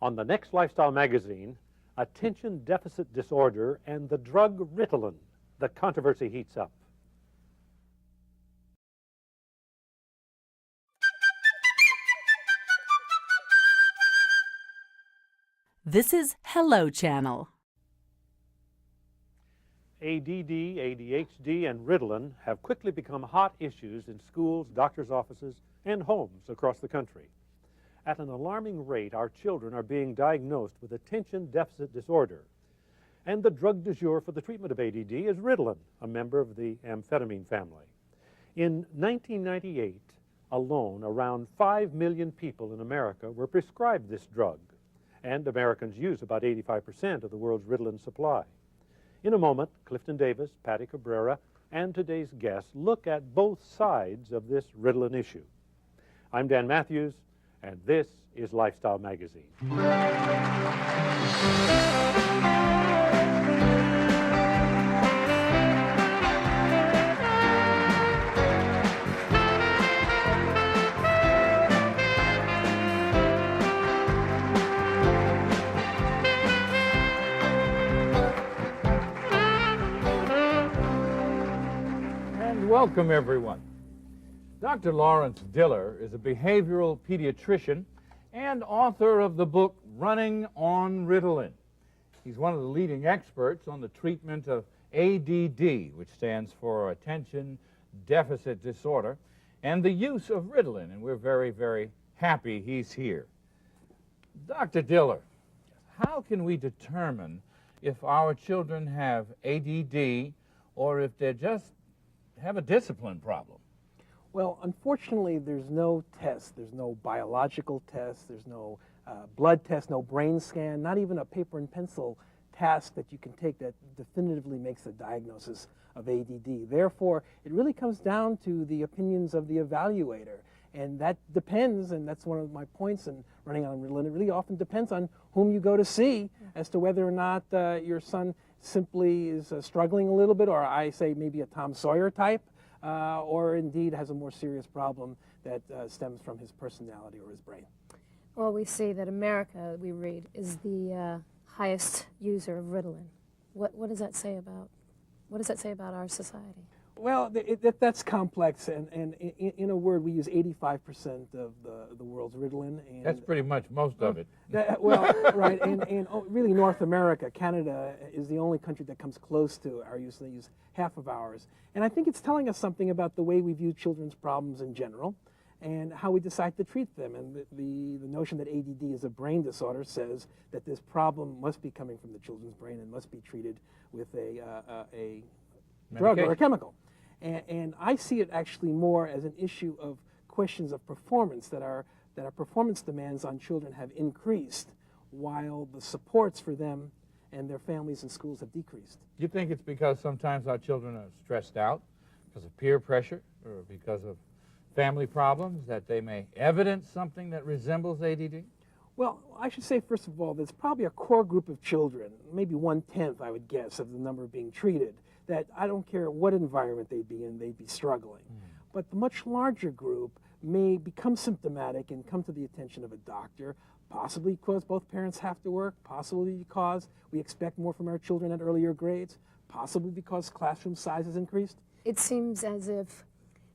On the next Lifestyle magazine, attention deficit disorder and the drug Ritalin. The controversy heats up. This is Hello Channel. ADD, ADHD, and Ritalin have quickly become hot issues in schools, doctors' offices, and homes across the country. At an alarming rate, our children are being diagnosed with attention deficit disorder. And the drug du jour for the treatment of ADD is Ritalin, a member of the amphetamine family. In 1998 alone, around 5 million people in America were prescribed this drug, and Americans use about 85% of the world's Ritalin supply. In a moment, Clifton Davis, Patty Cabrera, and today's guests look at both sides of this Ritalin issue. I'm Dan Matthews, and this is Lifestyle Magazine. Welcome, everyone. Dr. Lawrence Diller is a behavioral pediatrician and author of the book Running on Ritalin. He's one of the leading experts on the treatment of ADD, which stands for Attention Deficit Disorder, and the use of Ritalin, and we're very, very happy he's here. Dr. Diller, how can we determine if our children have ADD or if they're just have a discipline problem? Well, unfortunately, there's no test. There's no biological test. There's no blood test, no brain scan, not even a paper and pencil task that you can take that definitively makes a diagnosis of ADD. Therefore, it really comes down to the opinions of the evaluator. And that depends, and that's one of my points in running on Ritalin, it really often depends on whom you go to see as to whether or not your son simply is struggling a little bit, or I say maybe a Tom Sawyer type, or indeed has a more serious problem that stems from his personality or his brain. Well, we see that America, we read, is the highest user of Ritalin. What does that say about our society? Well, that's complex, and in a word, we use 85% of the world's Ritalin. And that's pretty much most of it. Well, right, and really North America, Canada is the only country that comes close to our use. They use half of ours. And I think it's telling us something about the way we view children's problems in general and how we decide to treat them. And the notion that ADD is a brain disorder says that this problem must be coming from the children's brain and must be treated with a drug or a chemical. And I see it actually more as an issue of questions of performance, that our performance demands on children have increased while the supports for them and their families and schools have decreased. You think it's because sometimes our children are stressed out because of peer pressure or because of family problems that they may evidence something that resembles ADD? Well, I should say, first of all, there's probably a core group of children, maybe 1/10, I would guess, of the number being treated, that I don't care what environment they'd be in, they'd be struggling. But the much larger group may become symptomatic and come to the attention of a doctor, possibly because both parents have to work, possibly because we expect more from our children at earlier grades, possibly because classroom size has increased. It seems as if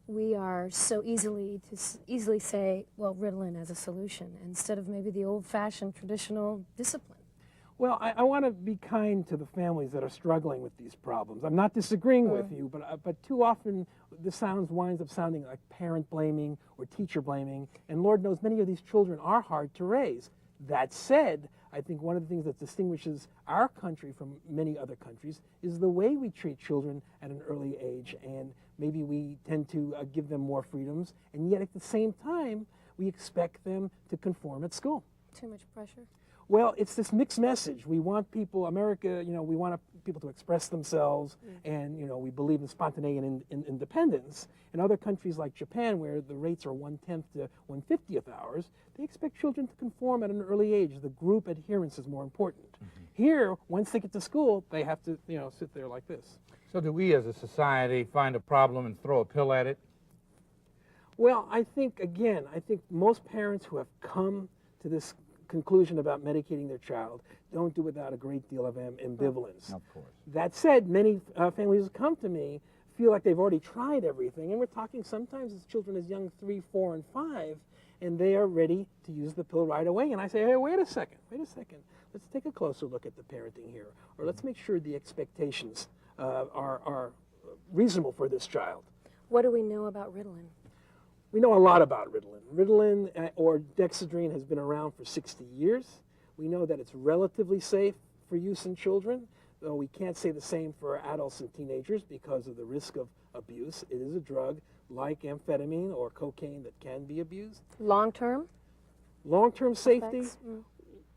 we are so easily say, well, Ritalin as a solution, instead of maybe the old-fashioned traditional discipline. Well, I want to be kind to the families that are struggling with these problems. I'm not disagreeing with you, but too often this winds up sounding like parent blaming or teacher blaming, and Lord knows many of these children are hard to raise. That said, I think one of the things that distinguishes our country from many other countries is the way we treat children at an early age, and maybe we tend to give them more freedoms, and yet at the same time, we expect them to conform at school. Too much pressure? Well, it's this mixed message. We want people, America, we want people to express themselves, and, we believe in spontaneity and independence. In other countries like Japan, where the rates are 1/10 to 1/50th hours, they expect children to conform at an early age. The group adherence is more important. Here, once they get to school, they have to, sit there like this. So do we as a society find a problem and throw a pill at it? Well, I think most parents who have come to this conclusion about medicating their child, don't do without a great deal of ambivalence. Of course. That said, many families who come to me feel like they've already tried everything, and we're talking sometimes as children as young 3, 4, and 5, and they are ready to use the pill right away. And I say, hey, wait a second. Let's take a closer look at the parenting here, or let's make sure the expectations are reasonable for this child. What do we know about Ritalin? We know a lot about Ritalin. Ritalin or Dexedrine has been around for 60 years. We know that it's relatively safe for use in children, though we can't say the same for adults and teenagers because of the risk of abuse. It is a drug like amphetamine or cocaine that can be abused. Long-term? Long-term safety, effects?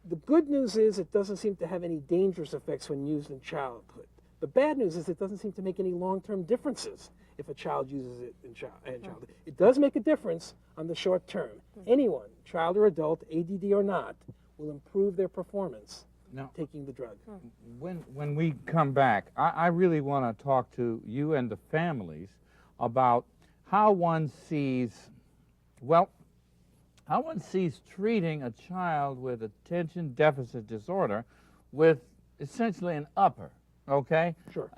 the good news is it doesn't seem to have any dangerous effects when used in childhood. The bad news is it doesn't seem to make any long-term differences if a child uses it in childhood. It does make a difference on the short term. Anyone, child or adult, ADD or not, will improve their performance taking the drug. When we come back, I really want to talk to you and the families about how one sees, how one sees treating a child with attention deficit disorder with essentially an upper, okay? Sure.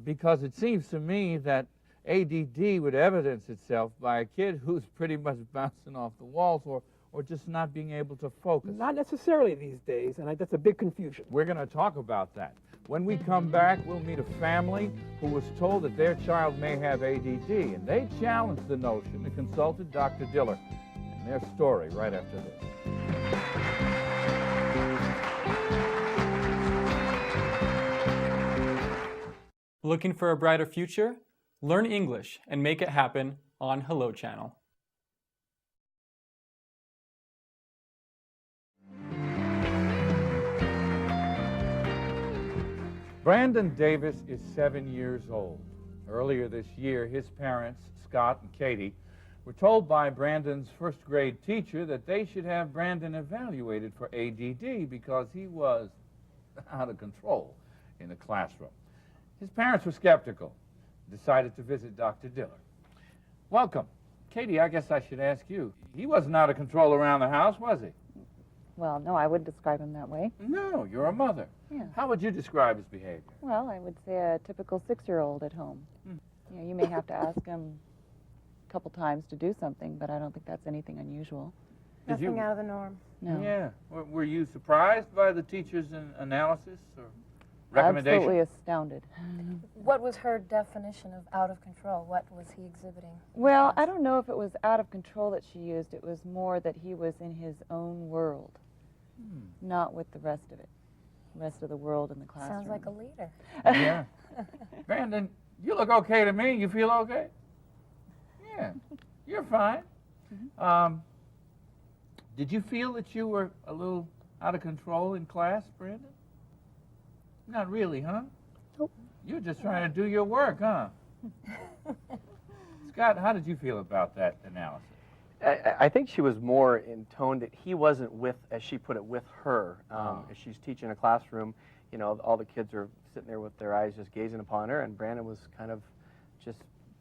Because it seems to me that ADD would evidence itself by a kid who's pretty much bouncing off the walls or just not being able to focus. Not necessarily these days, and that's a big confusion. We're going to talk about that. When we come back, we'll meet a family who was told that their child may have ADD, and they challenged the notion and consulted Dr. Diller. And their story right after this. Looking for a brighter future? Learn English and make it happen on Hello Channel. Brandon Davis is 7 years old. Earlier this year, his parents, Scott and Katie, were told by Brandon's first grade teacher that they should have Brandon evaluated for ADD because he was out of control in the classroom. His parents were skeptical, decided to visit Dr. Diller. Welcome. Katie, I guess I should ask you. He wasn't out of control around the house, was he? Well, no, I wouldn't describe him that way. No, you're a mother. Yeah. How would you describe his behavior? Well, I would say a typical 6-year-old at home. You know, you may have to ask him a couple times to do something, but I don't think that's anything unusual. Nothing out of the norm. No. Yeah. Were you surprised by the teacher's analysis or recommendation? Absolutely astounded. What was her definition of out of control? What was he exhibiting? Well, I don't know if it was out of control that she used. It was more that he was in his own world, not with the rest of it, the rest of the world in the classroom. Sounds like a leader. Yeah. Brandon, you look okay to me. You feel okay? Yeah. You're fine. Did you feel that you were a little out of control in class, Brandon? Not really, huh? Nope. You're just trying to do your work, huh? Scott, how did you feel about that analysis? I think she was more in tone that he wasn't with, as she put it, with her. As she's teaching a classroom, you know, all the kids are sitting there with their eyes just gazing upon her, and Brandon was kind of just...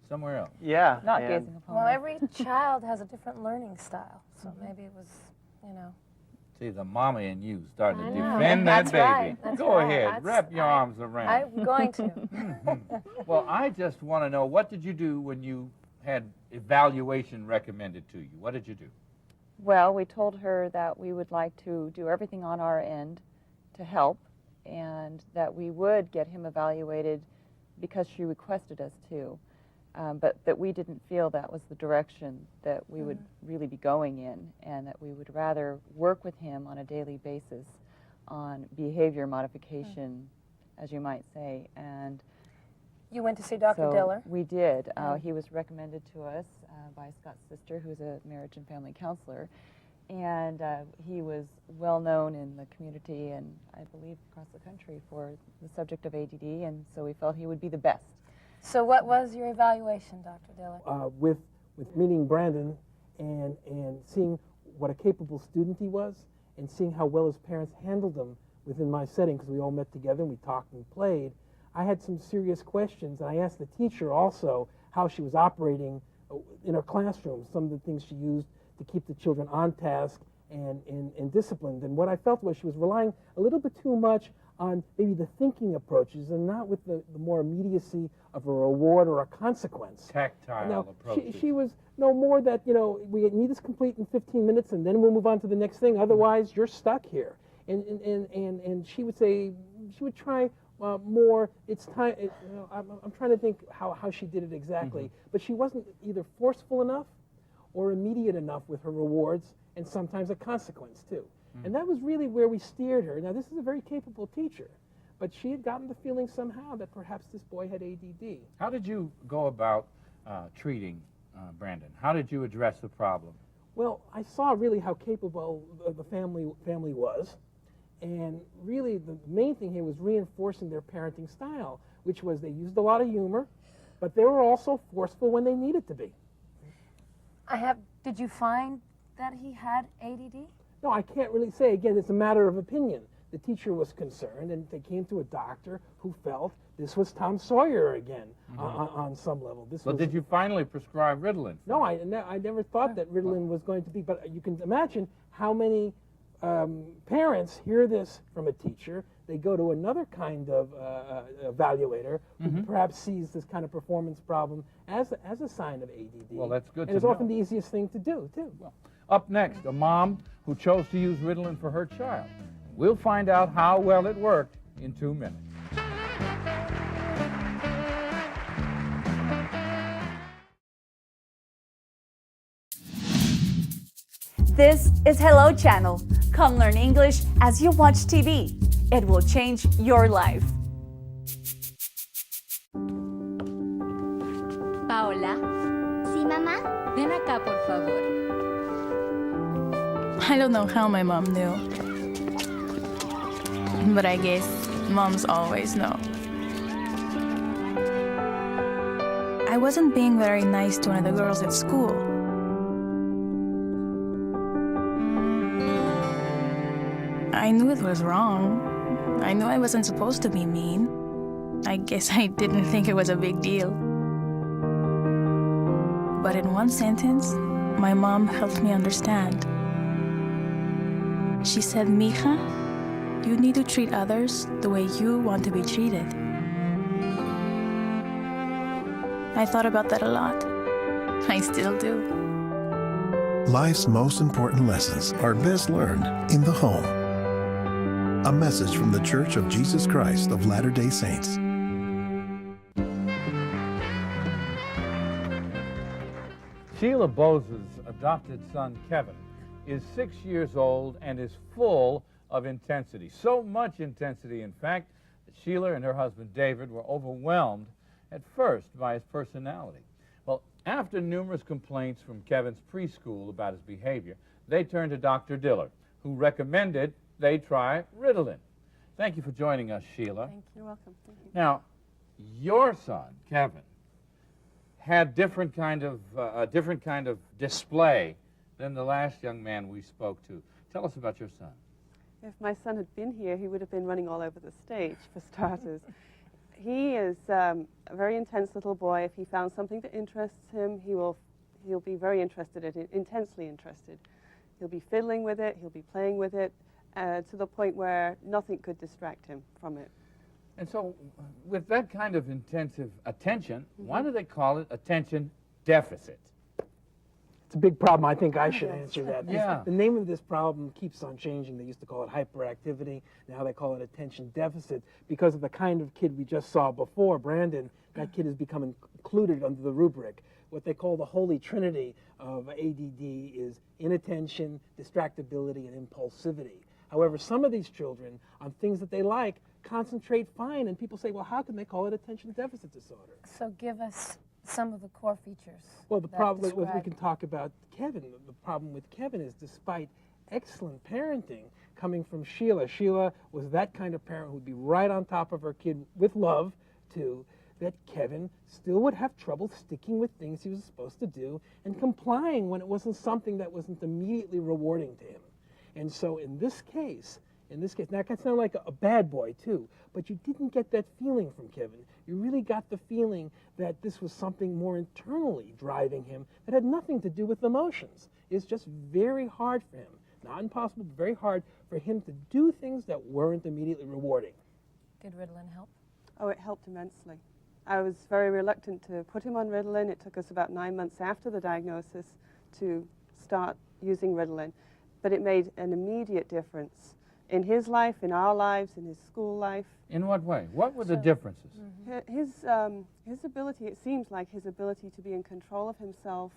Somewhere else. Yeah. Not gazing upon Well, her. every child has a different learning style, so maybe it was, you know. See, the mommy and you starting to I know. defend that That's baby. right. That's Go right. ahead, That's- wrap your arms around. I'm going to. Well, I just want to know, what did you do when you had evaluation recommended to you? What did you do? Well, we told her that we would like to do everything on our end to help, and that we would get him evaluated because she requested us to, but that we didn't feel that was the direction that we would really be going in, and that we would rather work with him on a daily basis on behavior modification, as you might say. And You went to see Dr. so Diller. we did. He was recommended to us by Scott's sister, who's a marriage and family counselor. And he was well known in the community and I believe across the country for the subject of ADD, and so we felt he would be the best. So what was your evaluation, Dr. Diller? With meeting Brandon and seeing what a capable student he was, and seeing how well his parents handled him within my setting, because we all met together and we talked and played, I had some serious questions. And I asked the teacher also how she was operating in her classroom, some of the things she used to keep the children on task and disciplined. And what I felt was she was relying a little bit too much on maybe the thinking approaches and not with the more immediacy of a reward or a consequence. Tactile Now, approaches. she was no more that, we need this complete in 15 minutes and then we'll move on to the next thing. Otherwise, you're stuck here. And she would say, she would try more, it's time, I'm trying to think how she did it exactly. But she wasn't either forceful enough or immediate enough with her rewards, and sometimes a consequence too. And that was really where we steered her. Now, this is a very capable teacher, but she had gotten the feeling somehow that perhaps this boy had ADD. How did you go about treating Brandon? How did you address the problem? Well, I saw really how capable the family was, and really the main thing here was reinforcing their parenting style, which was they used a lot of humor, but they were also forceful when they needed to be. Did you find that he had ADD? No, I can't really say. Again, it's a matter of opinion. The teacher was concerned, and they came to a doctor who felt this was Tom Sawyer again on some level. But did you finally prescribe Ritalin? No, I never thought that Ritalin was going to be, but you can imagine how many parents hear this from a teacher. They go to another kind of evaluator who perhaps sees this kind of performance problem as a sign of ADD. Well, that's good to and it's know. often the easiest thing to do, too. Well, up next, a mom who chose to use Ritalin for her child. We'll find out how well it worked in 2 minutes. This is Hello Channel. Come learn English as you watch TV. It will change your life. Paola. Sí, mamá. Ven acá, por favor. I don't know how my mom knew, but I guess moms always know. I wasn't being very nice to one of the girls at school. I knew it was wrong. I knew I wasn't supposed to be mean. I guess I didn't think it was a big deal. But in one sentence, my mom helped me understand. She said, "Mija, you need to treat others the way you want to be treated." I thought about that a lot. I still do. Life's most important lessons are best learned in the home. A message from the Church of Jesus Christ of Latter-day Saints. Sheila Bose's adopted son, Kevin, is 6 years old and is full of intensity. So much intensity, in fact, that Sheila and her husband, David, were overwhelmed at first by his personality. Well, after numerous complaints from Kevin's preschool about his behavior, they turned to Dr. Diller, who recommended they try Ritalin. Thank you for joining us, Sheila. You're welcome. Thank you. Now, your son, Kevin, had a different kind of display than the last young man we spoke to. Tell us about your son. If my son had been here, he would have been running all over the stage, for starters. He is a very intense little boy. If he found something that interests him, he'll be very interested in it, intensely interested. He'll be fiddling with it, he'll be playing with it, to the point where nothing could distract him from it. And so, with that kind of intensive attention, why do they call it attention deficit? It's a big problem. I think I should answer that. Yeah. The name of this problem keeps on changing. They used to call it hyperactivity. Now they call it attention deficit because of the kind of kid we just saw before, Brandon. That kid has become included under the rubric. What they call the holy trinity of ADD is inattention, distractibility, and impulsivity. However, some of these children, on things that they like, concentrate fine, and people say, well, how can they call it attention deficit disorder? So give us some of the core features. Well, the that problem, we describe- can talk about Kevin. The problem with Kevin is despite excellent parenting coming from Sheila, Sheila was that kind of parent who'd be right on top of her kid with love, too, that Kevin still would have trouble sticking with things he was supposed to do and complying when it wasn't something that wasn't immediately rewarding to him. And so in this case, now it can sound like a bad boy too, but you didn't get that feeling from Kevin. You really got the feeling that this was something more internally driving him that had nothing to do with emotions. It's just very hard for him not impossible, but very hard for him to do things that weren't immediately rewarding. Did Ritalin help? Oh, it helped immensely. I was very reluctant to put him on Ritalin. It took us about 9 months after the diagnosis to start using Ritalin, but it made an immediate difference in his life, in our lives, in his school life. In what way? What were the differences? His ability, it seems like his ability to be in control of himself,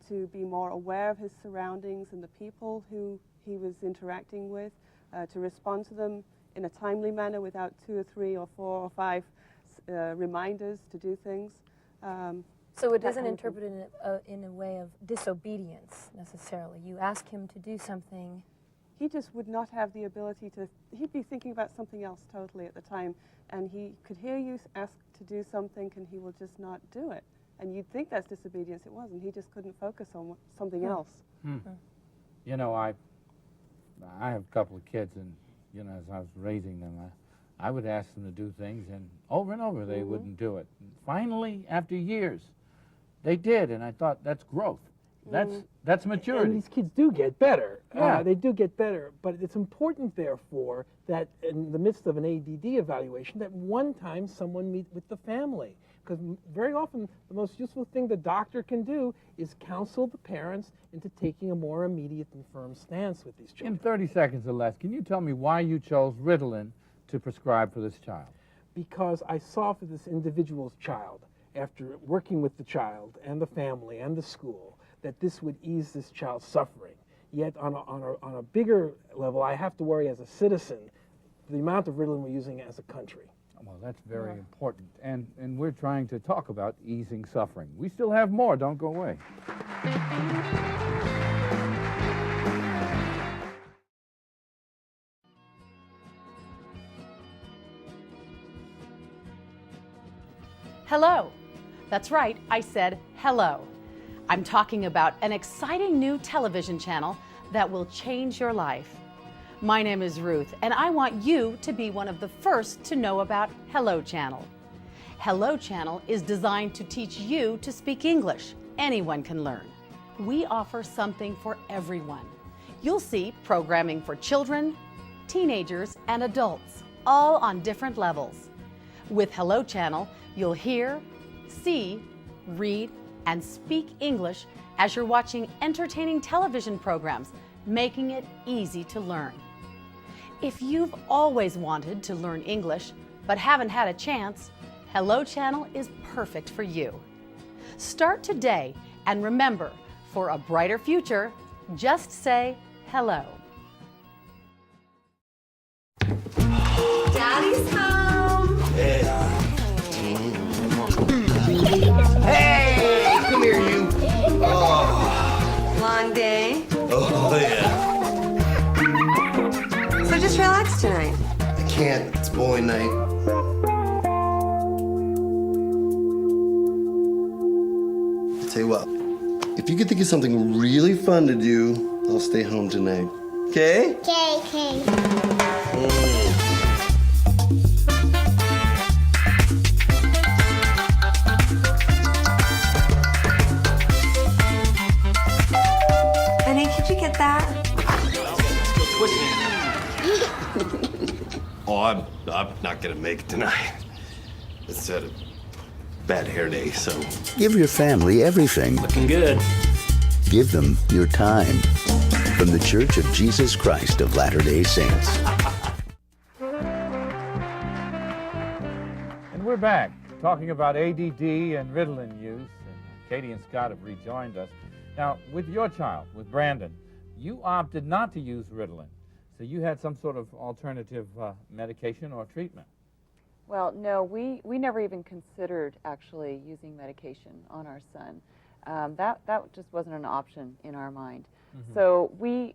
to be more aware of his surroundings and the people who he was interacting with, to respond to them in a timely manner without 2 or 3 or 4 or 5 reminders to do things. So it isn't interpreted in a way of disobedience necessarily. You ask him to do something. He just would not have the ability to, he'd be thinking about something else totally at the time, and he could hear you ask to do something and he will just not do it. And you'd think that's disobedience. It wasn't. He just couldn't focus on something else. You know, I have a couple of kids, and, you know, as I was raising them, I would ask them to do things, and over they wouldn't do it. And finally, after years, they did, and I thought, that's growth. That's maturity. And these kids do get better. Yeah. They do get better. But it's important, therefore, that in the midst of an ADD evaluation, that one time someone meet with the family. Because very often, the most useful thing the doctor can do is counsel the parents into taking a more immediate and firm stance with these children. In 30 seconds or less, can you tell me why you chose Ritalin to prescribe for this child? Because I saw for this individual's child, after working with the child and the family and the school, that this would ease this child's suffering. Yet on a bigger level, I have to worry as a citizen the amount of Ritalin we're using as a country. Well, that's very important. And we're trying to talk about easing suffering. We still have more. Don't go away. Hello. That's right, I said hello. I'm talking about an exciting new television channel that will change your life. My name is Ruth, and I want you to be one of the first to know about Hello Channel. Hello Channel is designed to teach you to speak English. Anyone can learn. We offer something for everyone. You'll see programming for children, teenagers, and adults, all on different levels. With Hello Channel, you'll hear, see, read, and speak English as you're watching entertaining television programs, making it easy to learn. If you've always wanted to learn English but haven't had a chance, Hello Channel is perfect for you. Start today, and remember, for a brighter future, just say hello. Daddy's home. Hey, come here, you. Oh. Long day. Oh, yeah. So just relax tonight. I can't. It's bowling night. I'll tell you what. If you could think of something really fun to do, I'll stay home tonight. Okay? Okay. Honey, could you get that? Oh, I'm not gonna make it tonight. It's a bad hair day, so. Give your family everything. Looking good. Give them your time. From the Church of Jesus Christ of Latter-day Saints. And we're back talking about ADD and Ritalin use. And Katie and Scott have rejoined us. Now, with your child, with Brandon, you opted not to use Ritalin. So you had some sort of alternative medication or treatment. Well, no, we never even considered actually using medication on our son. That just wasn't an option in our mind. Mm-hmm. So we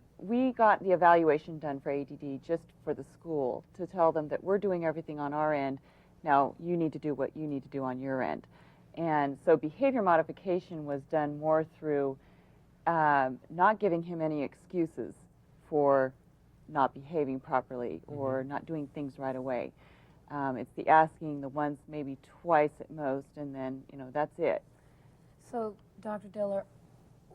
got the evaluation done for ADD just for the school to tell them that we're doing everything on our end. Now you need to do what you need to do on your end. And so behavior modification was done more through not giving him any excuses for not behaving properly or not doing things right away. It's the asking the once, maybe twice at most, and then, that's it. So, Dr. Diller,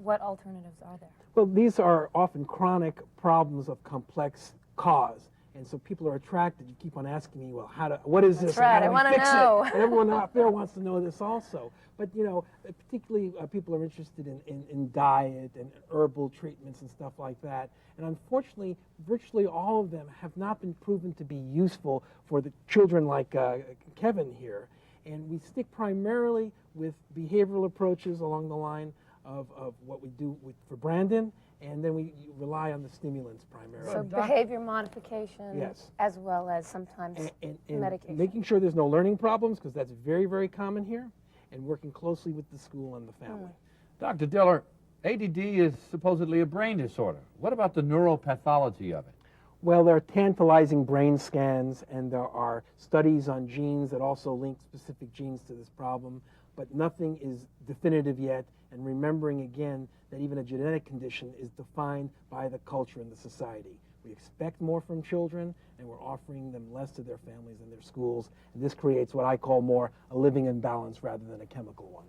what alternatives are there? Well, these are often chronic problems of complex cause. And so people are attracted. You keep on asking me, well, what is this? That's right. And how I do we want to fix know. it? And everyone out there wants to know this also. But, you know, particularly people are interested in diet and herbal treatments and stuff like that. And unfortunately, virtually all of them have not been proven to be useful for the children like Kevin here. And we stick primarily with behavioral approaches along the line of what we do for Brandon. And then we rely on the stimulants primarily. So behavior modification, yes, as well as sometimes and medication. Making sure there's no learning problems, because that's very, very common here, and working closely with the school and the family. Dr. Diller, ADD is supposedly a brain disorder. What about the neuropathology of it? Well, there are tantalizing brain scans, and there are studies on genes that also link specific genes to this problem, but nothing is definitive yet. And remembering again that even a genetic condition is defined by the culture and the society. We expect more from children, and we're offering them less to their families and their schools. And this creates what I call more a living imbalance rather than a chemical one.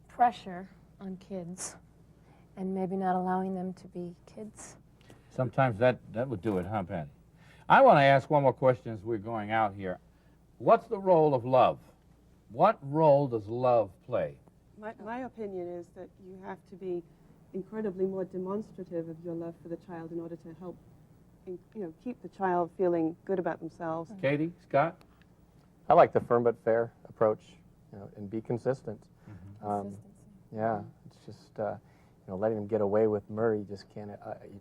Pressure on kids, and maybe not allowing them to be kids. Sometimes that would do it, huh, Patty? I want to ask one more question as we're going out here. What's the role of love? What role does love play? My opinion is that you have to be incredibly more demonstrative of your love for the child in order to help, keep the child feeling good about themselves. Katie, Scott? I like the firm but fair approach, and be consistent. Yeah, it's just, letting them get away with Murray just can't,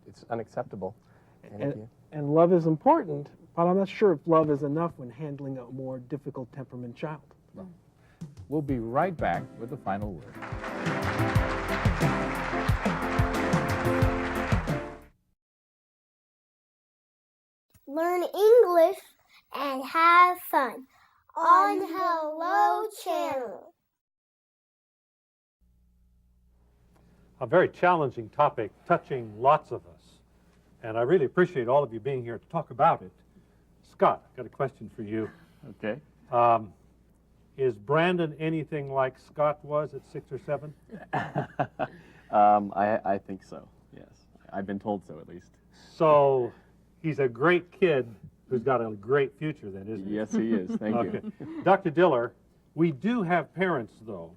it's unacceptable. And love is important, but I'm not sure if love is enough when handling a more difficult temperament child. Well, we'll be right back with the final word. Learn English and have fun on Hello Channel. A very challenging topic touching lots of us. And I really appreciate all of you being here to talk about it. Scott, I've got a question for you. Okay. Is Brandon anything like Scott was at 6 or 7? I think so, yes. I've been told so, at least. So he's a great kid who's got a great future then, isn't he? Yes, he is. Thank you. Dr. Diller, we do have parents, though,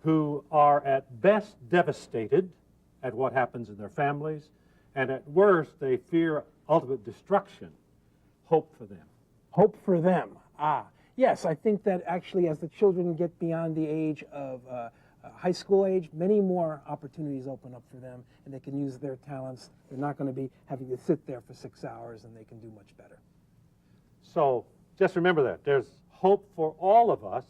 who are at best devastated at what happens in their families, and at worst they fear ultimate destruction. Hope for them. Hope for them. Yes, I think that actually as the children get beyond the age of high school age, many more opportunities open up for them, and they can use their talents. They're not going to be having to sit there for 6 hours, and they can do much better. So just remember that. There's hope for all of us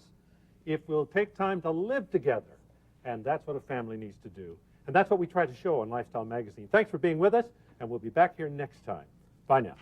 if we'll take time to live together, and that's what a family needs to do. And that's what we try to show on Lifestyle Magazine. Thanks for being with us, and we'll be back here next time. Bye now.